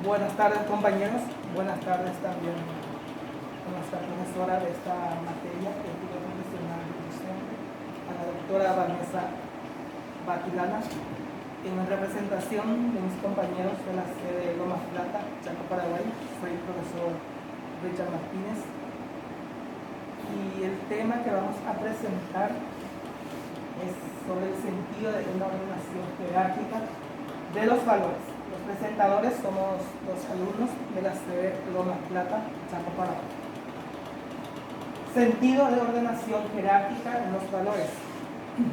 Buenas tardes, compañeros. Buenas tardes también a nuestra profesora de esta materia, ética profesional y docente, a la doctora Vanessa Batilana, en representación de mis compañeros de la sede de Lomas Plata, Chaco, Paraguay. Soy el profesor Richard Martínez y el tema que vamos a presentar es sobre el sentido de una ordenación jerárquica de los valores. Los presentadores somos los alumnos de la sede Lomas Plata, Chaco, Paraguay. Sentido de ordenación jerárquica en los valores.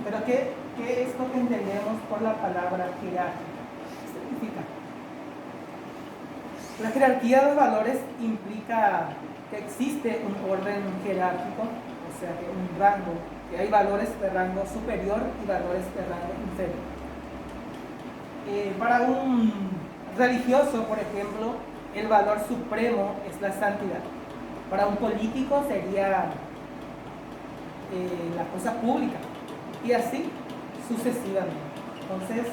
Pero ¿qué es lo que entendemos por la palabra jerárquica? ¿Qué significa? La jerarquía de los valores implica que existe un orden jerárquico, o sea, que un rango, que hay valores de rango superior y valores de rango inferior. Para un religioso, por ejemplo, el valor supremo es la santidad. Para un político sería la cosa pública, y así sucesivamente. Entonces,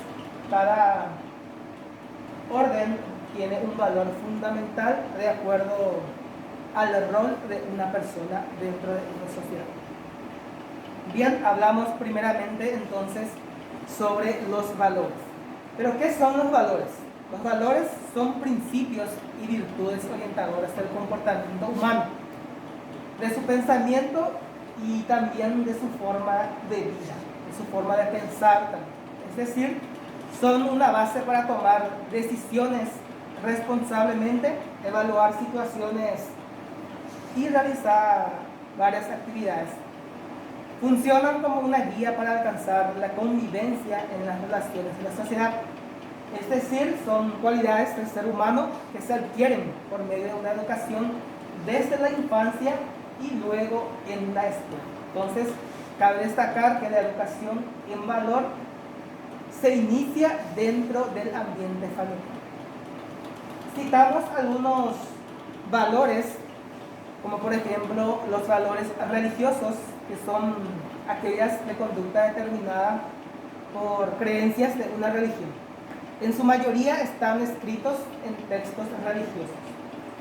cada orden tiene un valor fundamental de acuerdo al rol de una persona dentro de una sociedad. Bien, hablamos primeramente entonces sobre los valores. ¿Pero qué son los valores? Los valores son principios y virtudes orientadoras del comportamiento humano, de su pensamiento y también de su forma de vida, de su forma de pensar también. Es decir, son una base para tomar decisiones responsablemente, evaluar situaciones y realizar varias actividades. Funcionan como una guía para alcanzar la convivencia en las relaciones de la sociedad. Es decir, son cualidades del ser humano que se adquieren por medio de una educación desde la infancia y luego en la escuela. Entonces, cabe destacar que la educación en valor se inicia dentro del ambiente familiar. Citamos algunos valores, como por ejemplo los valores religiosos, que son aquellas de conducta determinada por creencias de una religión. En su mayoría están escritos en textos religiosos,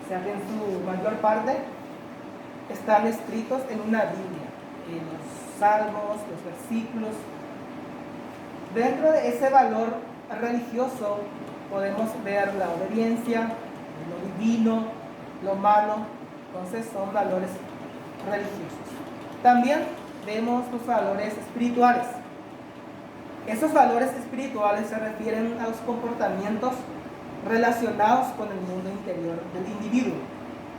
o sea que en su mayor parte están escritos en una Biblia, en los salmos, los versículos. Dentro de ese valor religioso podemos ver la obediencia, lo divino, lo humano. Entonces son valores religiosos. También vemos los valores espirituales. Esos valores espirituales se refieren a los comportamientos relacionados con el mundo interior del individuo,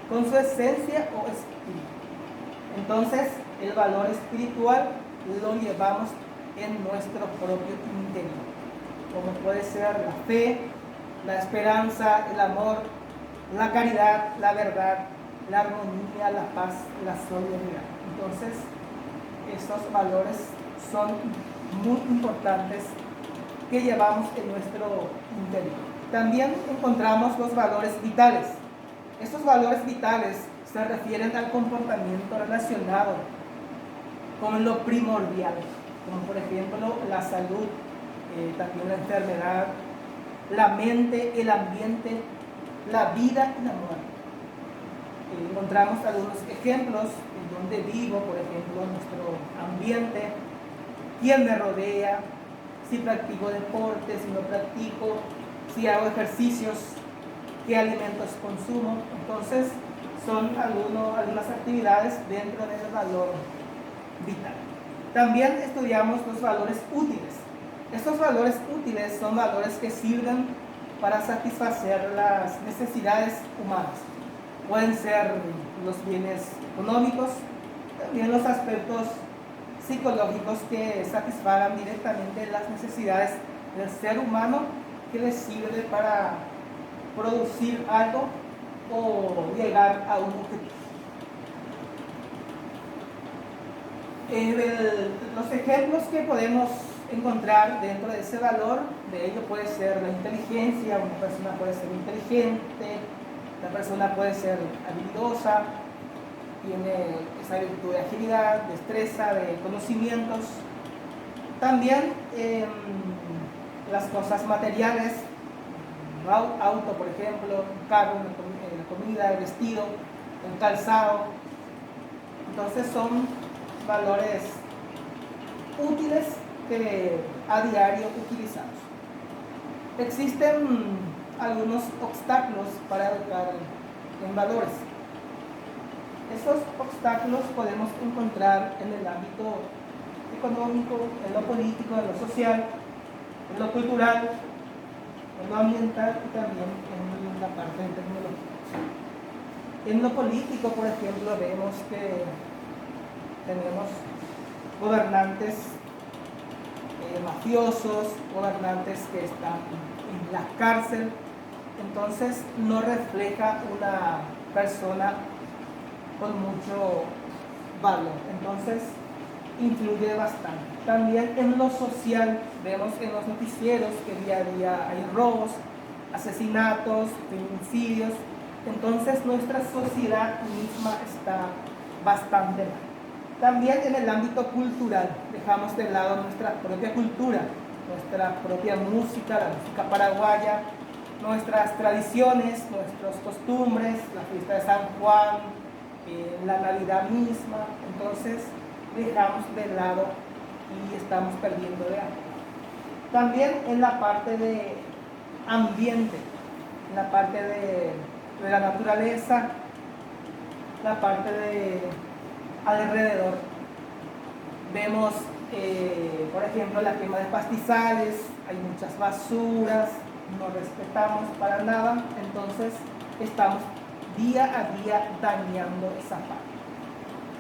con su esencia o espíritu. Entonces, el valor espiritual lo llevamos en nuestro propio interior, como puede ser la fe, la esperanza, el amor, la caridad, la verdad, la armonía, la paz, la solidaridad. Entonces, estos valores son muy importantes que llevamos en nuestro interior. También encontramos los valores vitales. Estos valores vitales se refieren al comportamiento relacionado con lo primordial, como por ejemplo la salud, también la enfermedad, la mente, el ambiente, la vida y la muerte. Encontramos algunos ejemplos en donde vivo, por ejemplo, nuestro ambiente, quién me rodea, si practico deporte, si no practico, si hago ejercicios, qué alimentos consumo. Entonces, son algunas actividades dentro del valor vital. También estudiamos los valores útiles. Estos valores útiles son valores que sirven para satisfacer las necesidades humanas. Pueden ser los bienes económicos, también los aspectos psicológicos que satisfagan directamente las necesidades del ser humano, que les sirve para producir algo o llegar a un objetivo. Los ejemplos que podemos encontrar dentro de ese valor, de ello puede ser la inteligencia. Una persona puede ser inteligente, la persona puede ser habilidosa, tiene esa virtud de agilidad, destreza, de conocimientos. También las cosas materiales, auto, por ejemplo, un carro, la comida, el vestido, el calzado. Entonces son valores útiles que a diario utilizamos. Existen algunos obstáculos para educar en valores. Esos obstáculos podemos encontrar en el ámbito económico, en lo político, en lo social, en lo cultural, en lo ambiental y también en la parte de tecnología. En lo político, por ejemplo, vemos que tenemos gobernantes mafiosos, gobernantes que están en la cárcel. Entonces no refleja una persona con mucho valor. Entonces influye bastante. También en lo social vemos en los noticieros que día a día hay robos, asesinatos, feminicidios. Entonces nuestra sociedad misma está bastante mal. También en el ámbito cultural dejamos de lado nuestra propia cultura, nuestra propia música, la música paraguaya, nuestras tradiciones, nuestras costumbres, la fiesta de San Juan, la Navidad misma. Entonces dejamos de lado y estamos perdiendo de algo. También en la parte de ambiente, en la parte de la naturaleza, la parte de alrededor. Vemos, por ejemplo, la quema de pastizales, hay muchas basuras, no respetamos para nada, entonces estamos día a día dañando esa parte.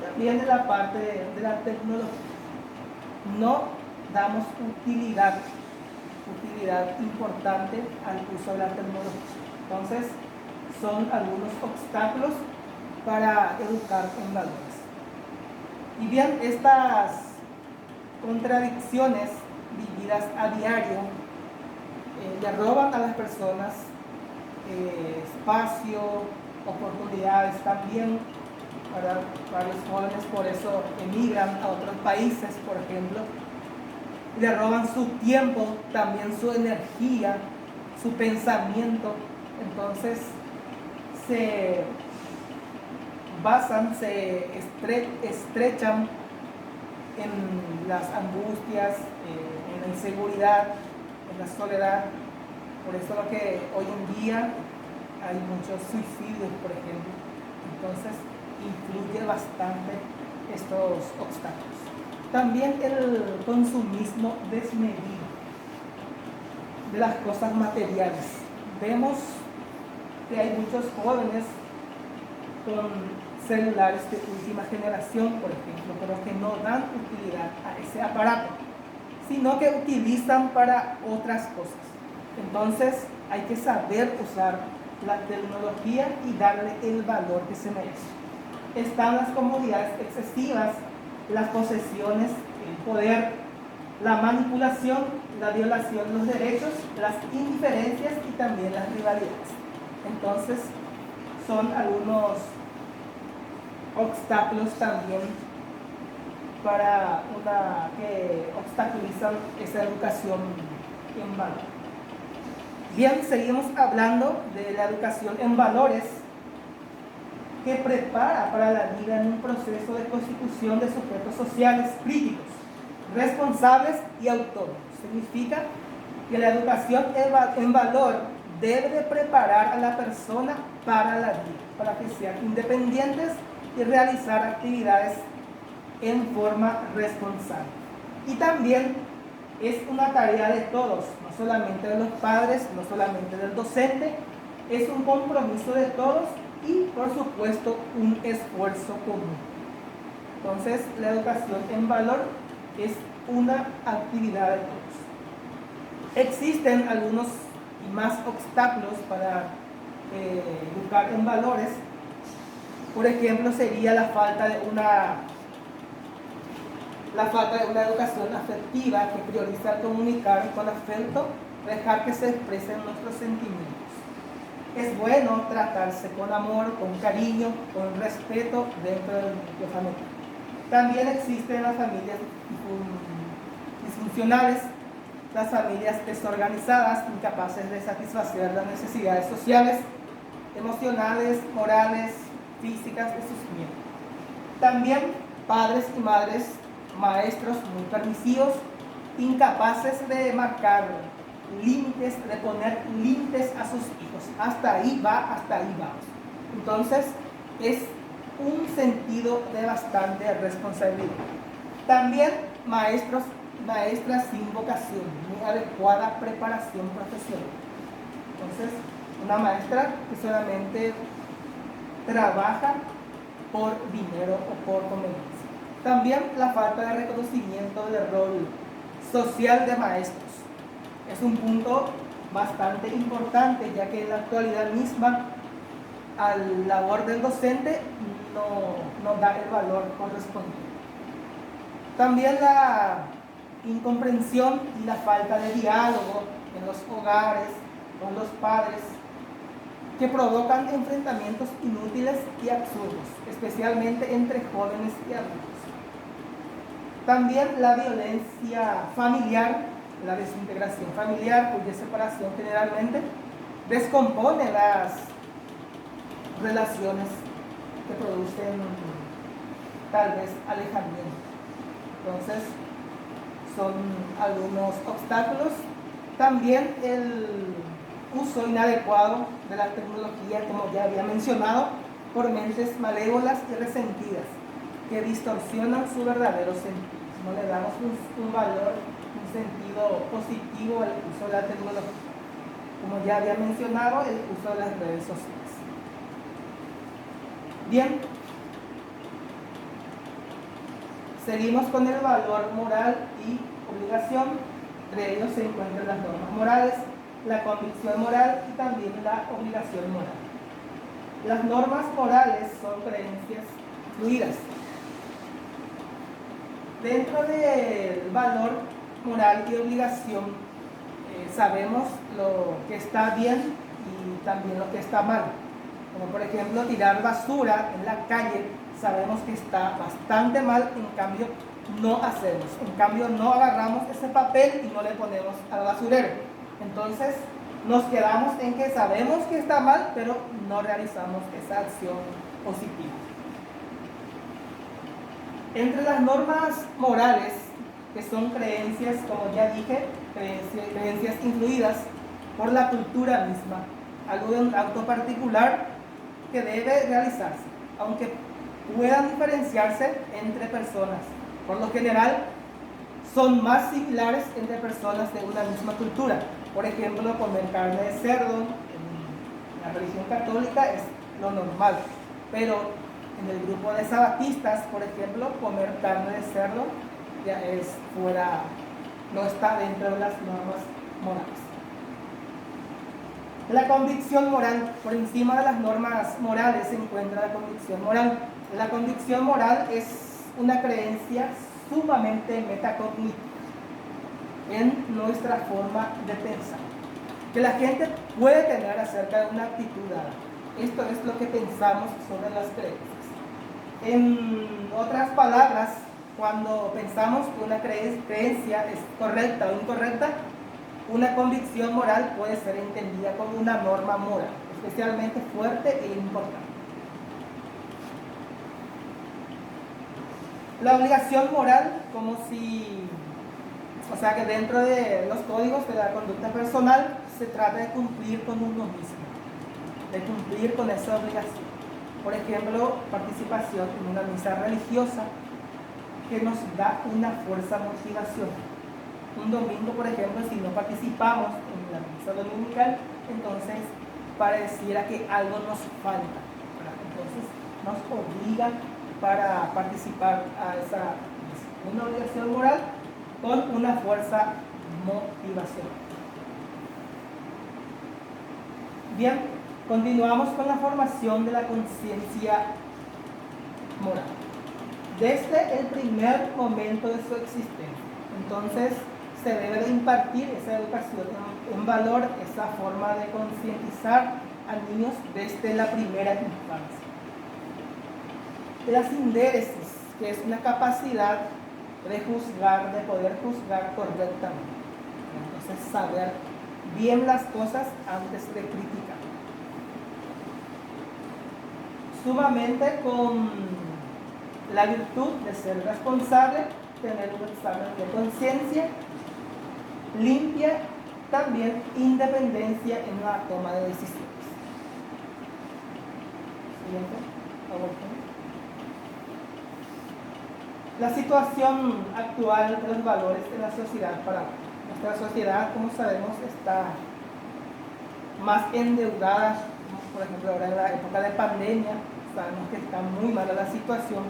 También en la parte de la tecnología, no damos utilidad importante al uso de la tecnología. Entonces, son algunos obstáculos para educar en valores. Y bien, estas contradicciones vividas a diario le roban a las personas espacio, oportunidades también. Para varios jóvenes por eso emigran a otros países, por ejemplo. Le roban su tiempo, también su energía, su pensamiento. Entonces se basan, se estrechan en las angustias, en la inseguridad, en la soledad. Por eso lo que hoy en día hay muchos suicidios, por ejemplo. Entonces influye bastante estos obstáculos. También el consumismo desmedido de las cosas materiales. Vemos que hay muchos jóvenes con celulares de última generación, por ejemplo, pero que no dan utilidad a ese aparato, sino que utilizan para otras cosas. Entonces hay que saber usar la tecnología y darle el valor que se merece. Están las comodidades excesivas, las posesiones, el poder, la manipulación, la violación de los derechos, las indiferencias y también las rivalidades. Entonces son algunos obstáculos también que obstaculizan esa educación en valor. Bien, seguimos hablando de la educación en valores que prepara para la vida en un proceso de constitución de sujetos sociales críticos, responsables y autónomos. Significa que la educación en valor debe de preparar a la persona para la vida, para que sean independientes y realizar actividades en forma responsable. Y también es una tarea de todos, no solamente de los padres, no solamente del docente, es un compromiso de todos y por supuesto un esfuerzo común. Entonces la educación en valor es una actividad de todos. Existen algunos y más obstáculos para educar en valores. Por ejemplo, sería la falta de una educación afectiva que prioriza comunicar con afecto, dejar que se expresen nuestros sentimientos. Es bueno tratarse con amor, con cariño, con respeto dentro del núcleo familiar. También existen las familias disfuncionales las familias desorganizadas, incapaces de satisfacer las necesidades sociales, emocionales, morales, físicas de sus miembros. También padres y madres, maestros muy permisivos, incapaces de marcar límites, de poner límites a sus hijos. Hasta ahí va, hasta ahí vamos. Entonces, es un sentido de bastante responsabilidad. También maestros, maestras sin vocación, ni adecuada preparación profesional. Entonces, una maestra que solamente trabaja por dinero o por conveniencia. También la falta de reconocimiento del rol social de maestros. Es un punto bastante importante, ya que en la actualidad misma al labor del docente no da el valor correspondiente. También la incomprensión y la falta de diálogo en los hogares con los padres, que provocan enfrentamientos inútiles y absurdos, especialmente entre jóvenes y adultos. También la violencia familiar, la desintegración familiar, cuya separación generalmente descompone las relaciones que producen tal vez alejamiento. Entonces, son algunos obstáculos. También el uso inadecuado de la tecnología, como ya había mencionado, por mentes malévolas y resentidas, que distorsionan su verdadero sentido. No le damos un valor, un sentido positivo al uso de la tecnología. Como ya había mencionado, el uso de las redes sociales. Bien, seguimos con el valor moral y obligación. Entre ellos se encuentran las normas morales, la convicción moral y también la obligación moral. Las normas morales son creencias fluidas. Dentro del valor moral y obligación sabemos lo que está bien y también lo que está mal. Como por ejemplo tirar basura en la calle, sabemos que está bastante mal, en cambio no hacemos. En cambio no agarramos ese papel y no le ponemos al basurero. Entonces nos quedamos en que sabemos que está mal, pero no realizamos esa acción positiva. Entre las normas morales, que son creencias, como ya dije, creencias influidas por la cultura misma, algo de un acto particular que debe realizarse, aunque puedan diferenciarse entre personas. Por lo general, son más similares entre personas de una misma cultura. Por ejemplo, comer carne de cerdo en la religión católica es lo normal, pero en el grupo de sabatistas, por ejemplo, comer carne de cerdo ya es fuera, no está dentro de las normas morales. La convicción moral, por encima de las normas morales se encuentra la convicción moral. La convicción moral es una creencia sumamente metacognitiva en nuestra forma de pensar, que la gente puede tener acerca de una actitud dada. Esto es lo que pensamos sobre las creencias. En otras palabras, cuando pensamos que una creencia es correcta o incorrecta, una convicción moral puede ser entendida como una norma moral, especialmente fuerte e importante. La obligación moral, o sea que dentro de los códigos de la conducta personal se trata de cumplir con uno mismo, de cumplir con esa obligación. Por ejemplo, participación en una misa religiosa que nos da una fuerza motivación. Un domingo, por ejemplo, si no participamos en la misa dominical, entonces pareciera que algo nos falta, ¿verdad? Entonces nos obliga para participar a esa misa. Una obligación moral con una fuerza motivación. Bien, continuamos con la formación de la conciencia moral. Desde el primer momento de su existencia, entonces, se debe de impartir esa educación en valor, esa forma de concientizar a niños desde la primera infancia. La sindéresis, que es una capacidad de juzgar, de poder juzgar correctamente. Entonces, saber bien las cosas antes de criticar. Sumamente con la virtud de ser responsable, tener un examen de conciencia limpia, también independencia en la toma de decisiones. Siguiente, la situación actual de los valores en la sociedad paraguaya. Nuestra sociedad, como sabemos, está más endeudada, por ejemplo, ahora en la época de pandemia, sabemos que está muy mala la situación.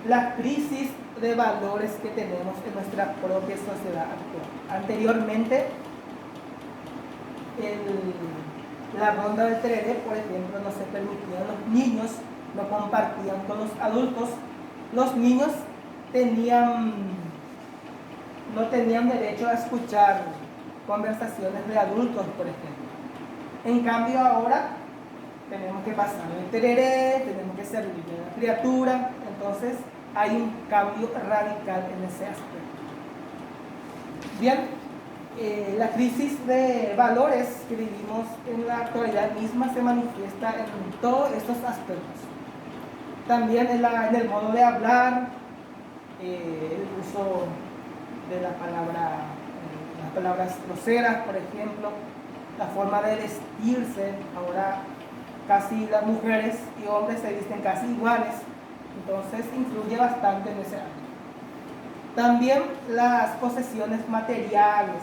La crisis de valores que tenemos en nuestra propia sociedad actual. Anteriormente, la ronda del tereré, por ejemplo, no se permitían, los niños no compartían con los adultos, los niños no tenían derecho a escuchar conversaciones de adultos, por ejemplo. En cambio ahora tenemos que pasar el tereré, tenemos que servir a la criatura, entonces hay un cambio radical en ese aspecto. Bien, la crisis de valores que vivimos en la actualidad misma se manifiesta en todos estos aspectos. También en el modo de hablar, el uso de las palabras groseras, por ejemplo, la forma de vestirse. Ahora casi las mujeres y hombres se visten casi iguales, entonces influye bastante en ese ámbito. También las posesiones materiales,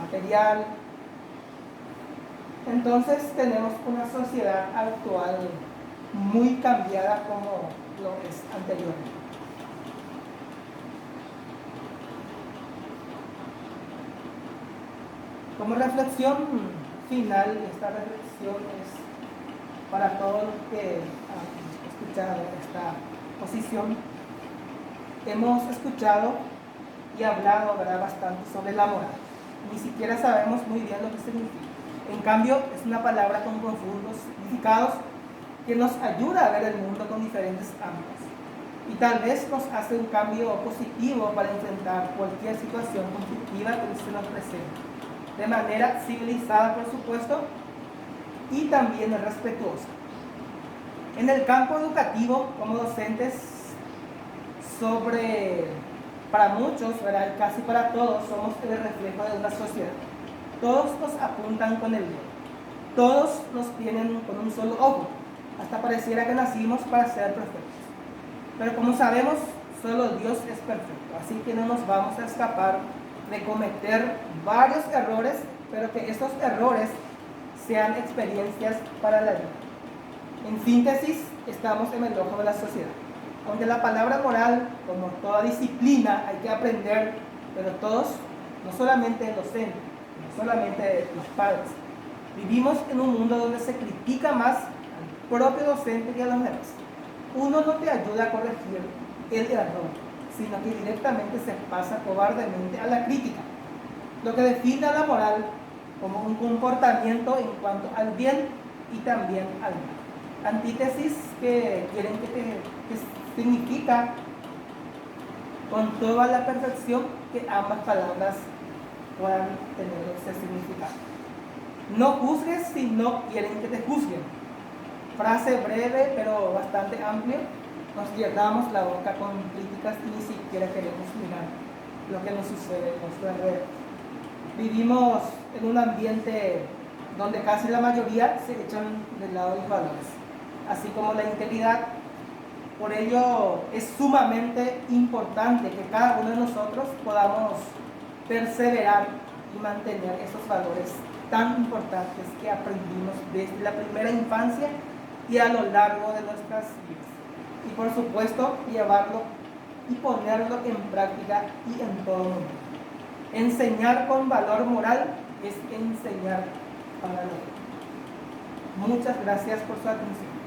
material. Entonces tenemos una sociedad actual muy cambiada como lo es anteriormente. Como reflexión final, esta reflexión es para todos los que han escuchado esta posición. Hemos escuchado y hablado, ¿verdad?, bastante sobre la moral. Ni siquiera sabemos muy bien lo que significa. En cambio, es una palabra con profundos significados que nos ayuda a ver el mundo con diferentes ángulos y tal vez nos hace un cambio positivo para enfrentar cualquier situación conflictiva que se nos presente, de manera civilizada, por supuesto, y también respetuosa. En el campo educativo, como docentes, para muchos, ¿verdad?, casi para todos, somos el reflejo de una sociedad. Todos nos apuntan con el dedo, todos nos tienen con un solo ojo, hasta pareciera que nacimos para ser perfectos. Pero como sabemos, solo Dios es perfecto, así que no nos vamos a escapar de cometer varios errores, pero que estos errores sean experiencias para la vida. En síntesis, estamos en el ojo de la sociedad. Aunque la palabra moral, como toda disciplina, hay que aprender, pero todos, no solamente el docente, no solamente los padres, vivimos en un mundo donde se critica más al propio docente que a los demás. Uno no te ayuda a corregir el error, sino que directamente se pasa cobardemente a la crítica, lo que define a la moral como un comportamiento en cuanto al bien y también al mal. Antítesis que quieren que significa con toda la perfección que ambas palabras puedan tener ese significado. No juzgues si no quieren que te juzguen. Frase breve pero bastante amplia. Nos llenamos la boca con críticas y ni siquiera queremos mirar lo que nos sucede en nuestro alrededor. Vivimos en un ambiente donde casi la mayoría se echan del lado de los valores, así como la integridad. Por ello es sumamente importante que cada uno de nosotros podamos perseverar y mantener esos valores tan importantes que aprendimos desde la primera infancia y a lo largo de nuestras vidas. Y por supuesto, llevarlo y ponerlo en práctica y en todo momento. Enseñar con valor moral es enseñar para la vida. Muchas gracias por su atención.